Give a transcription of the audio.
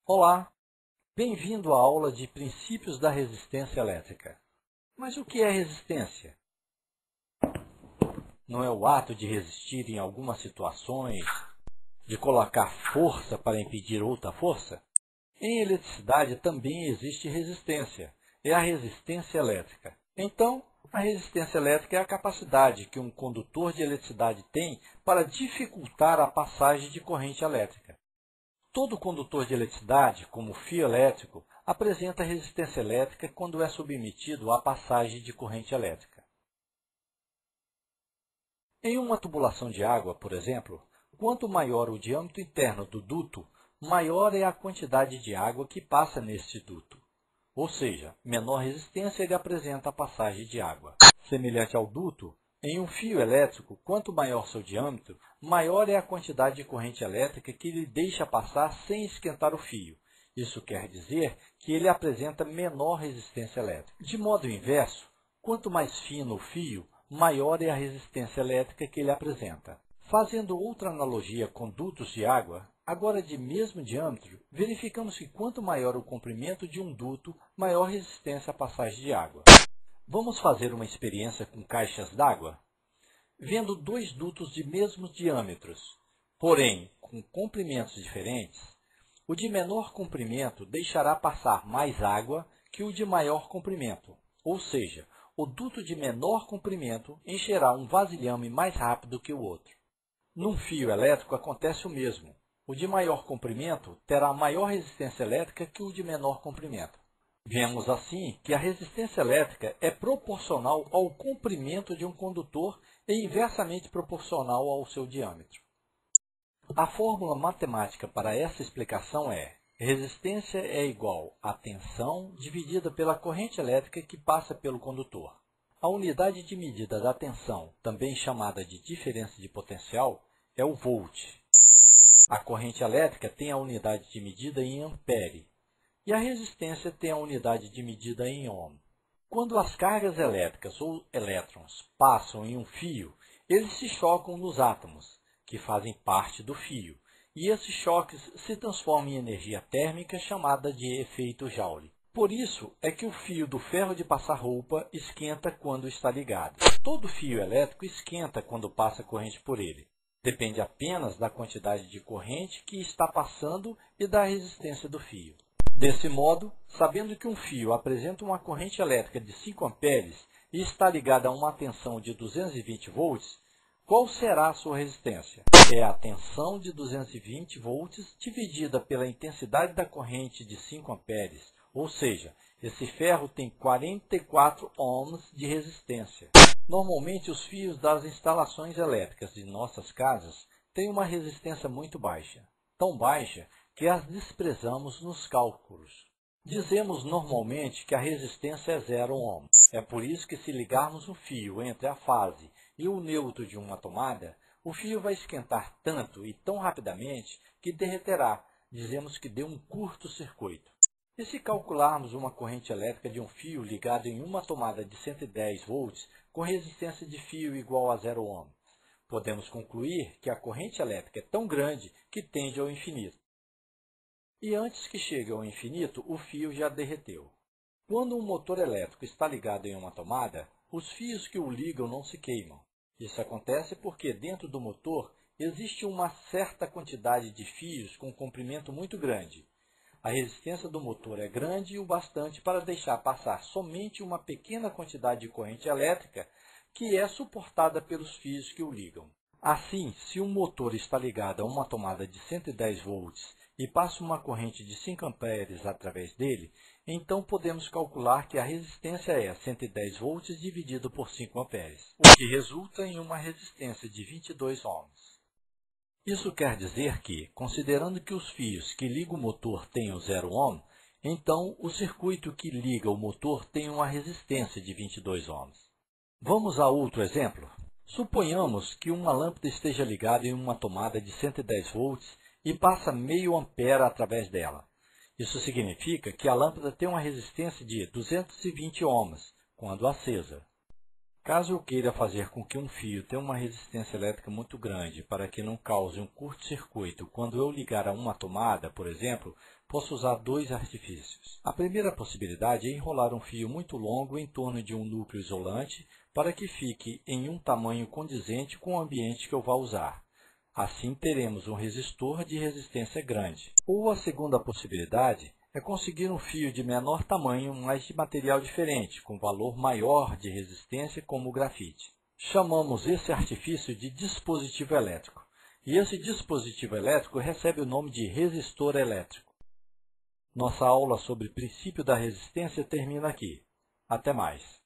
Olá, bem-vindo à aula de Princípios da Resistência Elétrica. Mas o que é resistência? Não é o ato de resistir em algumas situações, de colocar força para impedir outra força? Em eletricidade também existe resistência, é a resistência elétrica. Então, a resistência elétrica é a capacidade que um condutor de eletricidade tem para dificultar a passagem de corrente elétrica. Todo condutor de eletricidade, como o fio elétrico, apresenta resistência elétrica quando é submetido à passagem de corrente elétrica. Em uma tubulação de água, por exemplo, quanto maior o diâmetro interno do duto, maior é a quantidade de água que passa neste duto. Ou seja, menor resistência ele apresenta a passagem de água. Semelhante ao duto, em um fio elétrico, quanto maior seu diâmetro, maior é a quantidade de corrente elétrica que ele deixa passar sem esquentar o fio. Isso quer dizer que ele apresenta menor resistência elétrica. De modo inverso, quanto mais fino o fio, maior é a resistência elétrica que ele apresenta. Fazendo outra analogia com dutos de água, agora de mesmo diâmetro, verificamos que quanto maior o comprimento de um duto, maior resistência à passagem de água. Vamos fazer uma experiência com caixas d'água? Vendo dois dutos de mesmos diâmetros, porém com comprimentos diferentes, o de menor comprimento deixará passar mais água que o de maior comprimento, ou seja, o duto de menor comprimento encherá um vasilhame mais rápido que o outro. Num fio elétrico acontece o mesmo. O de maior comprimento terá maior resistência elétrica que o de menor comprimento. Vemos assim que a resistência elétrica é proporcional ao comprimento de um condutor e inversamente proporcional ao seu diâmetro. A fórmula matemática para essa explicação é: resistência é igual a tensão dividida pela corrente elétrica que passa pelo condutor. A unidade de medida da tensão, também chamada de diferença de potencial, é o volt. A corrente elétrica tem a unidade de medida em ampere e a resistência tem a unidade de medida em ohm. Quando as cargas elétricas ou elétrons passam em um fio, eles se chocam nos átomos, que fazem parte do fio, e esses choques se transformam em energia térmica chamada de efeito Joule. Por isso é que o fio do ferro de passar roupa esquenta quando está ligado. Todo fio elétrico esquenta quando passa corrente por ele. Depende apenas da quantidade de corrente que está passando e da resistência do fio. Desse modo, sabendo que um fio apresenta uma corrente elétrica de 5 amperes e está ligado a uma tensão de 220 volts, qual será a sua resistência? É a tensão de 220 volts dividida pela intensidade da corrente de 5 amperes, ou seja, esse ferro tem 44 ohms de resistência. Normalmente, os fios das instalações elétricas de nossas casas têm uma resistência muito baixa, tão baixa que as desprezamos nos cálculos. Dizemos normalmente que a resistência é 0 ohm. É por isso que se ligarmos um fio entre a fase e o neutro de uma tomada, o fio vai esquentar tanto e tão rapidamente que derreterá. Dizemos que deu um curto-circuito. E se calcularmos uma corrente elétrica de um fio ligado em uma tomada de 110 volts com resistência de fio igual a 0 ohm, podemos concluir que a corrente elétrica é tão grande que tende ao infinito. E antes que chegue ao infinito, o fio já derreteu. Quando um motor elétrico está ligado em uma tomada, os fios que o ligam não se queimam. Isso acontece porque dentro do motor existe uma certa quantidade de fios com comprimento muito grande. A resistência do motor é grande o bastante para deixar passar somente uma pequena quantidade de corrente elétrica que é suportada pelos fios que o ligam. Assim, se um motor está ligado a uma tomada de 110 volts e passa uma corrente de 5 amperes através dele, então podemos calcular que a resistência é 110 volts dividido por 5 amperes, o que resulta em uma resistência de 22 ohms. Isso quer dizer que, considerando que os fios que ligam o motor tenham 0 ohm, então o circuito que liga o motor tem uma resistência de 22 ohms. Vamos a outro exemplo? Suponhamos que uma lâmpada esteja ligada em uma tomada de 110 volts e passa meio ampere através dela. Isso significa que a lâmpada tem uma resistência de 220 ohms quando acesa. Caso eu queira fazer com que um fio tenha uma resistência elétrica muito grande para que não cause um curto-circuito quando eu ligar a uma tomada, por exemplo, posso usar dois artifícios. A primeira possibilidade é enrolar um fio muito longo em torno de um núcleo isolante para que fique em um tamanho condizente com o ambiente que eu vá usar. Assim, teremos um resistor de resistência grande. Ou a segunda possibilidade é conseguir um fio de menor tamanho, mas de material diferente, com valor maior de resistência, como o grafite. Chamamos esse artifício de dispositivo elétrico, e esse dispositivo elétrico recebe o nome de resistor elétrico. Nossa aula sobre princípio da resistência termina aqui. Até mais!